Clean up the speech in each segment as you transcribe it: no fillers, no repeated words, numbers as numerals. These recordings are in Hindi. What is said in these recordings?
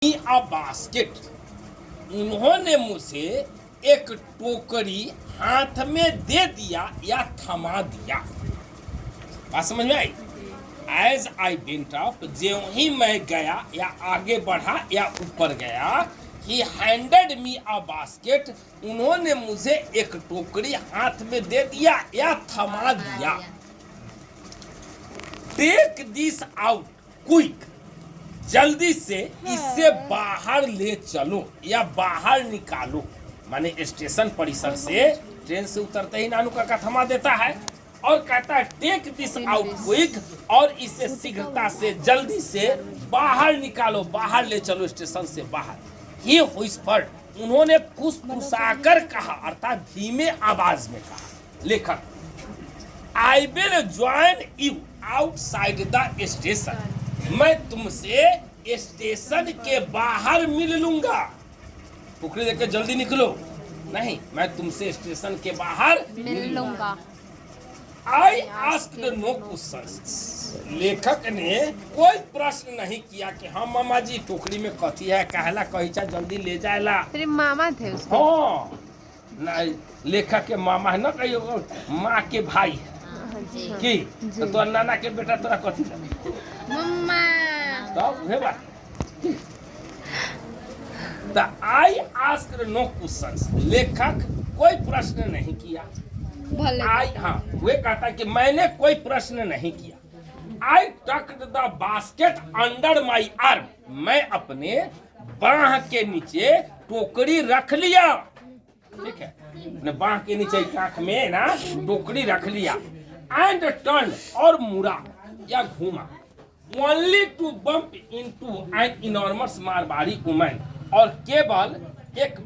A basket. उन्होंने मुझे एक टोकरी हाथ में दे दिया या थमा दिया। बात समझ में आई? एज आई वेंट अप, ज्यों ही मैं गया या आगे बढ़ा या ऊपर गया, ही हैंडेड मी अ बास्केट। उन्होंने मुझे एक टोकरी हाथ में दे दिया या थमा दिया। टेक दिस आउट क्विक, जल्दी से इससे बाहर ले चलो या बाहर निकालो। माने स्टेशन परिसर से ट्रेन से उतरते ही नानू काका थमा देता है और कहता है टेक दिस आउट क्विक, और इसे शीघ्रता से जल्दी से बाहर निकालो, बाहर ले चलो स्टेशन से बाहर। ही व्हिस्पर्ड, उन्होंने फुसफुसाकर कहा, अर्थात धीमे आवाज में कहा लेखक, I will join you outside the station. मैं तुमसे स्टेशन के बाहर मिल लूंगा। टोकरी देके जल्दी निकलो, नहीं, मैं तुमसे स्टेशन के बाहर मिल लूंगा। आई आस्क्ड नो क्वेश्चंस, लेखक ने कोई प्रश्न नहीं किया कि हाँ मामा जी टोकरी में कथी है, कहला कहीचा जल्दी ले जाएला। तेरे मामा थे उसके? हाँ, नहीं, लेखक के मामा है ना, कहियो माँ के भाई है की तो तोर नाना के बेटा तोरा कथी लगे मम्मा। तब उहे बात। The I asked no questions, लेखक कोई प्रश्न नहीं किया। आई, हाँ, वे कहता है कि मैंने कोई प्रश्न नहीं किया। I tucked the basket under my arm, मैं अपने बाह के नीचे टोकरी रख लिया। ठीक है, अपने बाह के नीचे काख में ना टोकरी रख लिया। एंड टर्न, और मुड़ा या घूमा, only to bump into an enormous Marwari woman, और केवल एक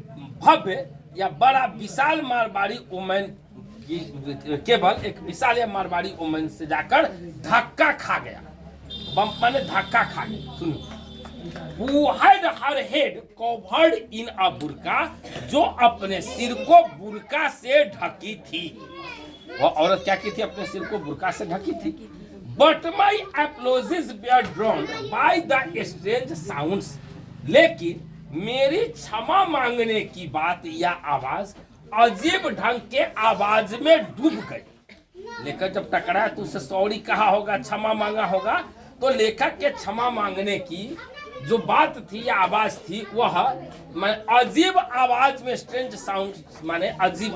भव्य या बड़ा विशाल मारवाड़ी वुमन, केवल एक विशाल या मारवाड़ी वुमन से जाकर धक्का खा गया। बम्प माने धक्का खा गया। सुनिए, who had her head covered in a burqa, जो अपने सिर को बुरका से ढकी थी। वह औरत क्या की थी? अपने सिर को बुरका से ढकी थी। But my apologies were drowned by the strange sounds, लेकिन मेरी क्षमा मांगने की बात या आवाज अजीब ढंग के आवाज में डूब गई। लेखक जब टकराया तो उसे सॉरी कहा होगा, क्षमा मांगा होगा, तो लेखक के क्षमा मांगने की जो बात थी या आवाज थी वह अजीब आवाज में, स्ट्रेंज साउंड माने अजीब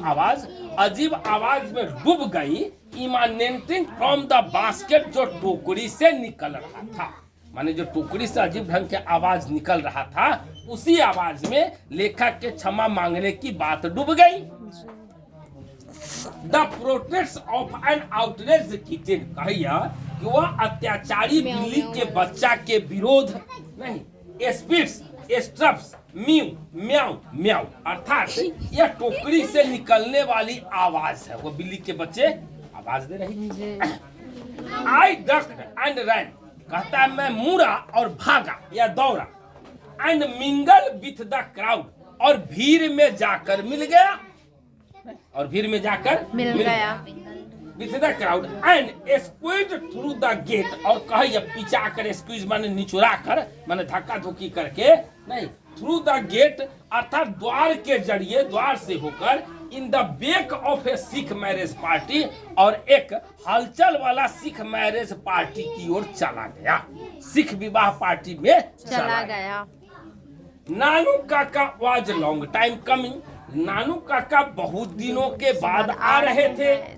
आवाज में डूब गई। इमानेटिंग फ्रॉम द बास्केट, जो टोकरी से निकल रहा था, माने जो टोकरी से अजीब ढंग के आवाज निकल रहा था, उसी आवाज में लेखक के क्षमा मांगने की बात डूब गई। The protest of an outrage kitten, कहिया कि वह अत्याचारी बिल्ली के बच्चा के विरोध नहीं, स्पिट्स, स्ट्रप्स, म्यू म्याऊ म्याऊ, अर्थात यह टोकरी से निकलने वाली आवाज है। वो बिल्ली के बच्चे आवाज दे रही। आई डक्ड एंड रैन, कहता है मैं मुड़ा और भागा या दौड़ा। And mingle with the crowd, और भीड़ में जाकर मिल गया, और भीड़ में जाकर मिल गया। With the crowd and squeezed through the gate, और कहिए पीछा कर, स्क्वीज माने निचुरा कर, माने धक्का धुक्की करके नहीं, थ्रू द गेट अर्थात द्वार के जरिए, द्वार से होकर, in the wake of a Sikh marriage party, और एक हलचल वाला सिख मैरिज पार्टी की ओर चला गया, सिख विवाह पार्टी में चला गया। नानू काका वाज लॉन्ग टाइम कमिंग, नानू काका बहुत दिनों के बाद आ रहे थे।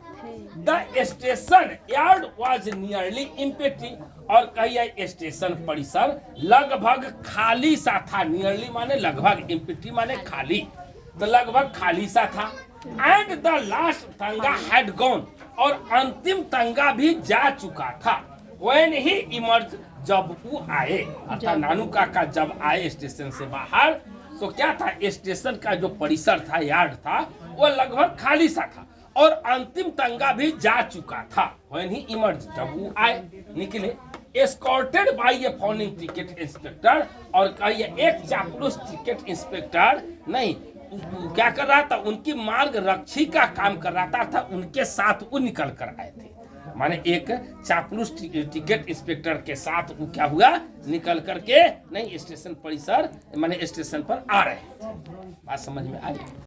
The station yard was nearly empty, और कहिए स्टेशन परिसर लगभग खाली सा था। नियरली माने लगभग, एम्प्टी माने खाली, तो लगभग खाली सा था। And the last tonga had gone, और अंतिम तंगा भी जा चुका था। व्हेन ही इमर्ज, जब वो आए, अर्थात नानू काका जब आए स्टेशन से बाहर, तो क्या था? स्टेशन का जो परिसर था, यार्ड था, वो लगभग खाली सा था और अंतिम तंगा भी जा चुका था। व्हेन ही इमर्ज, जब वो आए, निकले, एस्कॉर्टेड बाय ए फॉलोइंग टिकट इंस्पेक्टर, और कहिए एक चापलूस टिकट इंस्पेक्टर नहीं, क्या कर रहा था? उनकी मार्ग रक्षी का काम कर रहा था, उनके साथ वो निकल कर आए थे। माने एक चापलूस टिकट इंस्पेक्टर के साथ वो क्या हुआ, निकल करके नहीं स्टेशन परिसर माने स्टेशन पर आ रहे थे। बात समझ में आई।